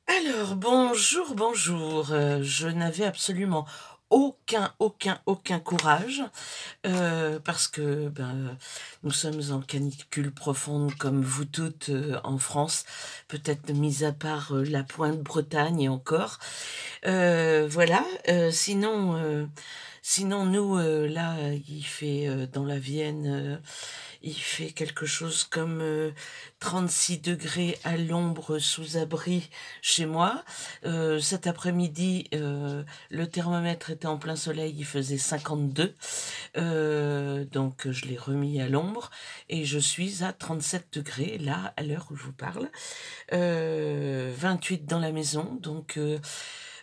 Alors, bonjour, bonjour. Je n'avais absolument aucun courage, parce que, nous sommes en canicule profonde comme vous toutes, en France, peut-être mis à part, la pointe Bretagne et encore. Voilà, sinon nous, là, il fait, dans la Vienne, il fait quelque chose comme 36 degrés à l'ombre sous abri chez moi. Cet après-midi, le thermomètre était en plein soleil, il faisait 52. Donc je l'ai remis à l'ombre et je suis à 37 degrés là, à l'heure où je vous parle. 28 dans la maison, donc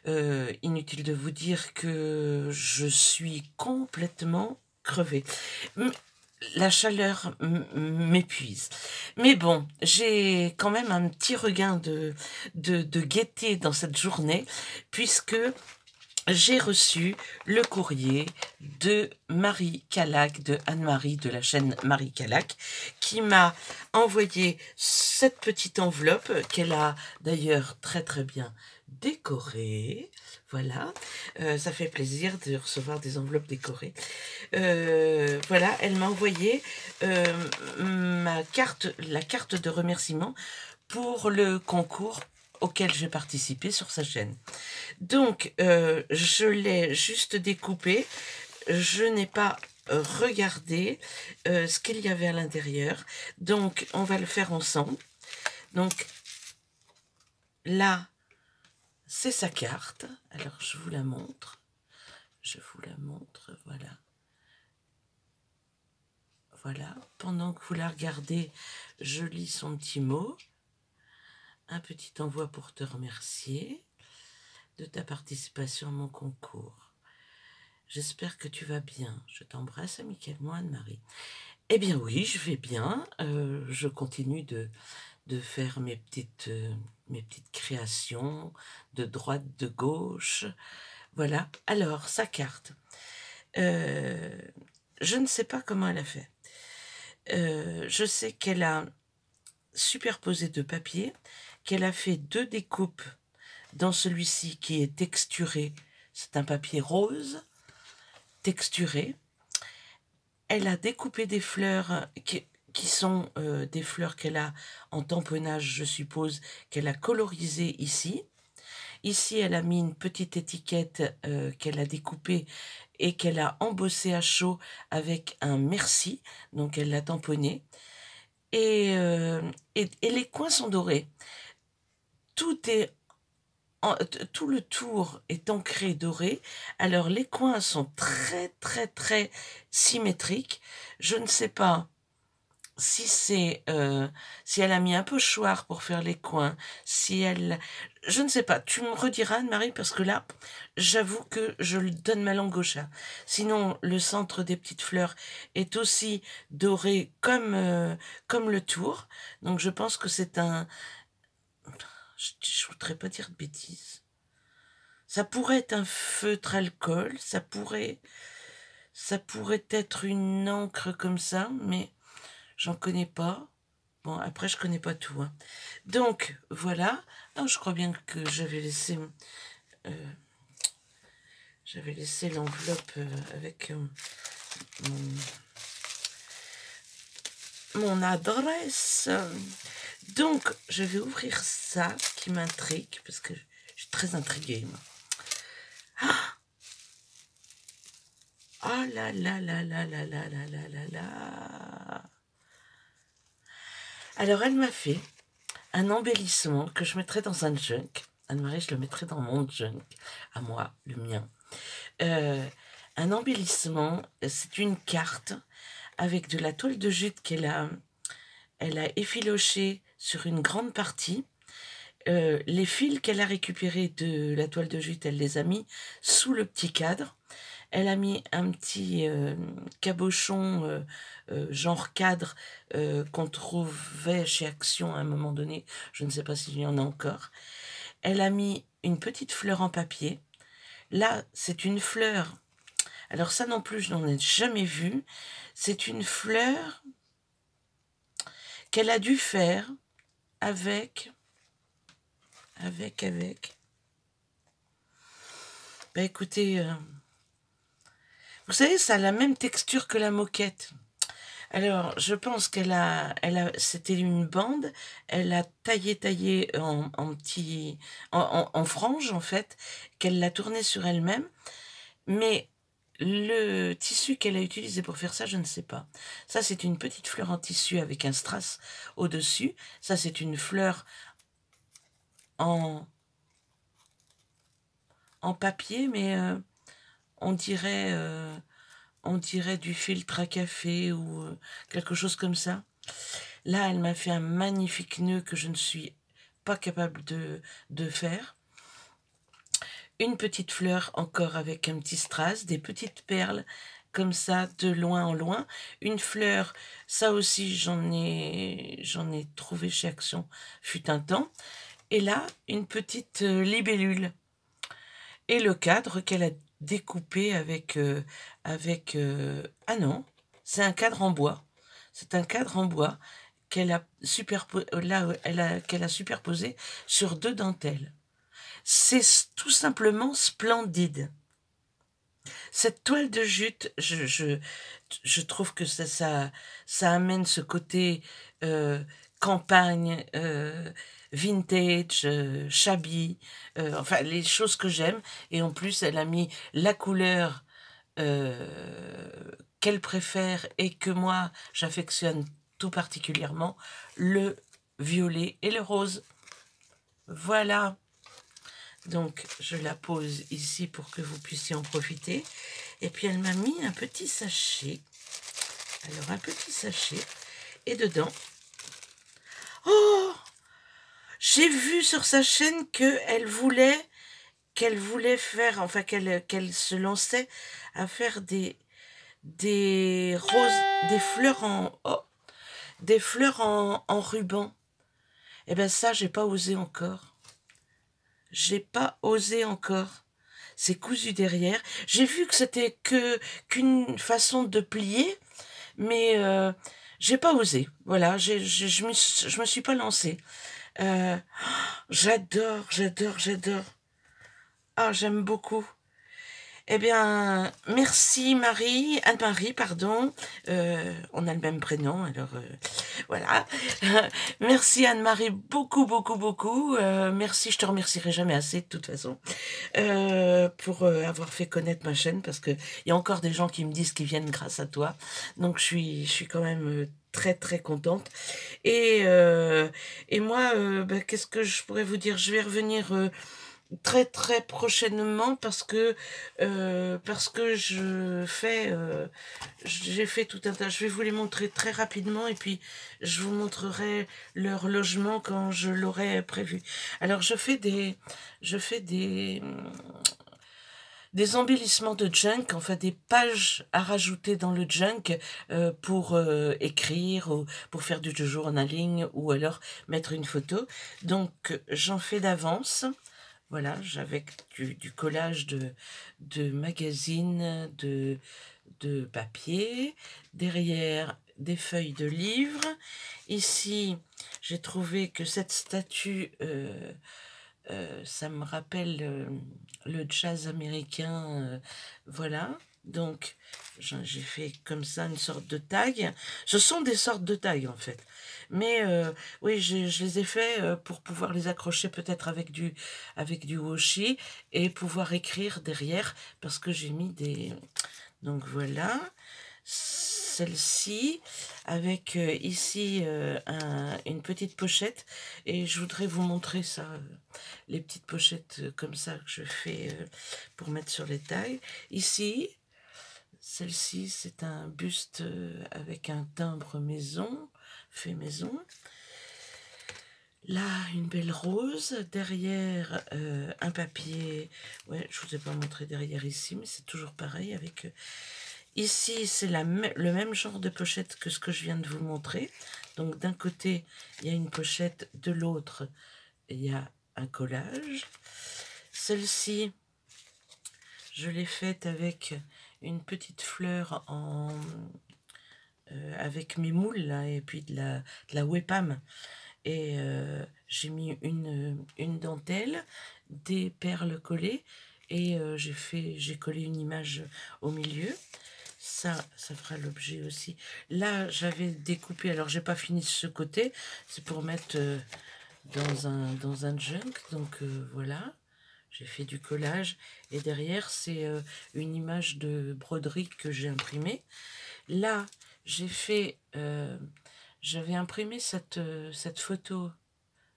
inutile de vous dire que je suis complètement crevée. La chaleur m'épuise. Mais bon, j'ai quand même un petit regain de gaieté dans cette journée, puisque j'ai reçu le courrier de Marie Calac, de Anne-Marie de la chaîne Marie Calac, qui m'a envoyé cette petite enveloppe qu'elle a d'ailleurs très très bien décorée. Voilà, ça fait plaisir de recevoir des enveloppes décorées. Voilà, elle m'a envoyé la carte de remerciement pour le concours auquel j'ai participé sur sa chaîne. Donc, je l'ai juste découpé. Je n'ai pas regardé ce qu'il y avait à l'intérieur. Donc, on va le faire ensemble. Donc, là, c'est sa carte. Alors, je vous la montre. Je vous la montre, voilà. Voilà. Pendant que vous la regardez, je lis son petit mot. Un petit envoi pour te remercier de ta participation à mon concours. J'espère que tu vas bien. Je t'embrasse amicalement, Anne-Marie. Eh bien oui, je vais bien. Je continue de faire mes petites créations de droite, de gauche. Voilà. Alors, sa carte. Je ne sais pas comment elle a fait. Je sais qu'elle a superposé deux papiers, qu'elle a fait deux découpes dans celui-ci qui est texturé. C'est un papier rose texturé. Elle a découpé des fleurs qui sont des fleurs qu'elle a en tamponnage, je suppose, qu'elle a colorisées ici. Ici, elle a mis une petite étiquette qu'elle a découpée et qu'elle a embossée à chaud avec un merci, donc elle l'a tamponné. Et les coins sont dorés. Tout est tout le tour est ancré doré, alors les coins sont très très très symétriques. Je ne sais pas si si elle a mis un pochoir pour faire les coins, si elle... Je ne sais pas, tu me rediras Anne-Marie, parce que là, j'avoue que je lui donne ma langue au chat. Sinon, le centre des petites fleurs est aussi doré comme le tour, donc je pense que c'est un... Je voudrais pas dire de bêtises. Ça pourrait être un feutre alcool, ça pourrait être une encre comme ça, mais j'en connais pas. Bon, après, je connais pas tout, hein. Donc, voilà. Oh, je crois bien que j'avais laissé l'enveloppe avec mon adresse. Donc, je vais ouvrir ça qui m'intrigue, parce que je suis très intriguée, moi. Oh là là là là là là là là là là. Alors, elle m'a fait un embellissement que je mettrai dans un junk. Anne-Marie, je le mettrai dans mon junk, à moi, le mien. Un embellissement, c'est une carte avec de la toile de jute elle a effiloché sur une grande partie. Les fils qu'elle a récupérés de la toile de jute, elle les a mis sous le petit cadre. Elle a mis un petit cabochon genre cadre qu'on trouvait chez Action à un moment donné. Je ne sais pas s'il y en a encore. Elle a mis une petite fleur en papier. Là, c'est une fleur. Alors ça non plus, je n'en ai jamais vu. C'est une fleur qu'elle a dû faire avec... avec. Bah écoutez, vous savez, ça a la même texture que la moquette. Alors, je pense c'était une bande, elle a taillé en petits, en franges, en fait, qu'elle l'a tourné sur elle-même, mais le tissu qu'elle a utilisé pour faire ça, je ne sais pas. Ça, c'est une petite fleur en tissu avec un strass au-dessus. Ça, c'est une fleur en, en papier, mais on dirait, euh, on dirait du filtre à café ou quelque chose comme ça. Là, elle m'a fait un magnifique nœud que je ne suis pas capable de faire. Une petite fleur encore avec un petit strass, des petites perles comme ça de loin en loin. Une fleur, ça aussi j'en ai trouvé chez Action fut un temps. Et là, une petite libellule. Et le cadre qu'elle a découpé ah non, c'est un cadre en bois. C'est un cadre en bois qu'elle a superposé sur 2 dentelles. C'est tout simplement splendide. Cette toile de jute, je trouve que ça amène ce côté campagne, vintage, shabby, enfin les choses que j'aime. Et en plus, elle a mis la couleur qu'elle préfère et que moi j'affectionne tout particulièrement, le violet et le rose. Voilà. Donc, je la pose ici pour que vous puissiez en profiter. Et puis, elle m'a mis un petit sachet. Alors, un petit sachet. Et dedans... Oh! J'ai vu sur sa chaîne qu'elle voulait faire... Enfin, qu'elle se lançait à faire des roses... Des fleurs en... Oh! Des fleurs en ruban. Eh bien, ça, j'ai pas osé encore. J'ai pas osé encore. C'est cousu derrière. J'ai vu que c'était qu'une façon de plier, mais j'ai pas osé. Voilà, je me suis pas lancée. J'adore. Ah, j'aime beaucoup. Eh bien, merci Marie, Anne-Marie, pardon. On a le même prénom, alors voilà. Merci Anne-Marie, beaucoup. Merci, je te remercierai jamais assez de toute façon pour avoir fait connaître ma chaîne, parce que il y a encore des gens qui me disent qu'ils viennent grâce à toi. Donc je suis quand même très contente. Et moi, qu'est-ce que je pourrais vous dire? Je vais revenir très prochainement parce que j'ai fait tout un tas. Je vais vous les montrer très rapidement et puis je vous montrerai leur logement quand je l'aurai prévu. Alors je fais des embellissements de junk, enfin des pages à rajouter dans le junk pour écrire ou pour faire du journaling ou alors mettre une photo. Donc j'en fais d'avance. Voilà, avec du collage de magazines, de papier. Derrière, des feuilles de livres. Ici, j'ai trouvé que cette statue, ça me rappelle le jazz américain. Voilà. Donc, j'ai fait comme ça une sorte de tag. Ce sont des sortes de tags, en fait. Mais oui, je les ai faits pour pouvoir les accrocher peut-être avec du washi et pouvoir écrire derrière, parce que j'ai mis des... Donc voilà, celle-ci, avec ici une petite pochette. Et je voudrais vous montrer ça, les petites pochettes comme ça que je fais pour mettre sur les tags. Ici, celle-ci, c'est un buste avec un timbre maison, fait maison. Là, une belle rose. Derrière, un papier. Ouais, je vous ai pas montré derrière ici, mais c'est toujours pareil. Avec ici, c'est le même genre de pochette que ce que je viens de vous montrer. Donc, d'un côté, il y a une pochette. De l'autre, il y a un collage. Celle-ci, je l'ai faite avec une petite fleur avec mes moules là, et puis de la Webam. Et j'ai mis une dentelle, des perles collées et j'ai collé une image au milieu. Ça fera l'objet aussi. Là, j'avais découpé, alors j'ai pas fini ce côté, c'est pour mettre dans un junk, donc voilà. J'ai fait du collage et derrière, c'est une image de broderie que j'ai imprimée. Là, j'avais imprimé cette photo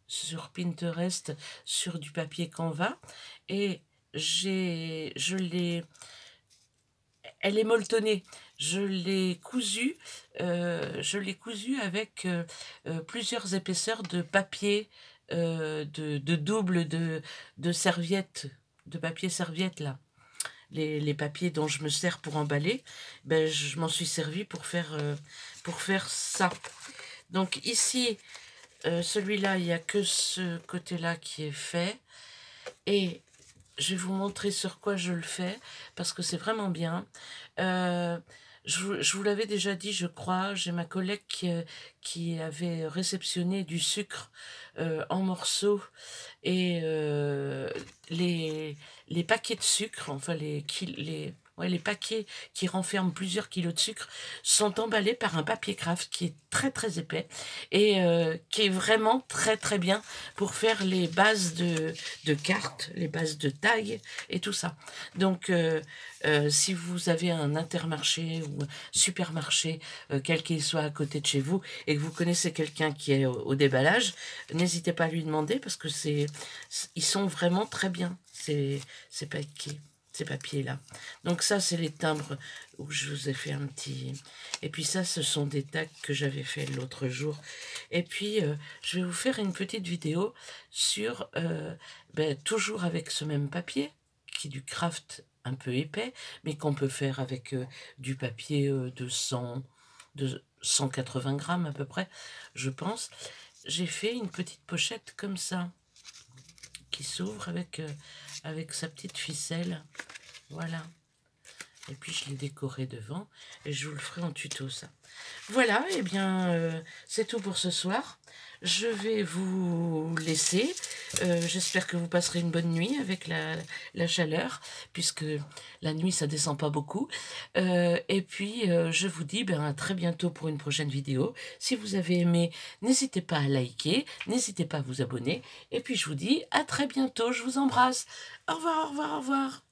sur Pinterest sur du papier Canva et elle est molletonnée. Je l'ai cousue avec plusieurs épaisseurs de papier, de double de serviettes, de papier serviette là. Les papiers dont je me sers pour emballer, ben, je m'en suis servi pour faire ça. Donc ici, celui-là, il n'y a que ce côté-là qui est fait. Et je vais vous montrer sur quoi je le fais, parce que c'est vraiment bien. Je vous l'avais déjà dit, je crois, j'ai ma collègue qui avait réceptionné du sucre en morceaux et les paquets de sucre, enfin les paquets qui renferment plusieurs kilos de sucre sont emballés par un papier craft qui est très très épais et qui est vraiment très très bien pour faire les bases de cartes, les bases de tags et tout ça. Donc si vous avez un Intermarché ou un supermarché, quel qu'il soit à côté de chez vous, et que vous connaissez quelqu'un qui est au déballage, n'hésitez pas à lui demander parce que ils sont vraiment très bien, ces papiers-là. Donc ça, c'est les timbres où je vous ai fait un petit... Et puis ça, ce sont des tags que j'avais fait l'autre jour. Et puis, je vais vous faire une petite vidéo sur, toujours avec ce même papier, qui est du craft un peu épais, mais qu'on peut faire avec du papier de 180 grammes à peu près, je pense. J'ai fait une petite pochette comme ça, qui s'ouvre avec sa petite ficelle. Voilà. Et puis je l'ai décoré devant et je vous le ferai en tuto ça. Voilà, et bien c'est tout pour ce soir. Je vais vous laisser. J'espère que vous passerez une bonne nuit avec la chaleur, puisque la nuit ça descend pas beaucoup. Et puis je vous dis à très bientôt pour une prochaine vidéo. Si vous avez aimé, n'hésitez pas à liker, n'hésitez pas à vous abonner. Et puis je vous dis à très bientôt, je vous embrasse. Au revoir, au revoir, au revoir.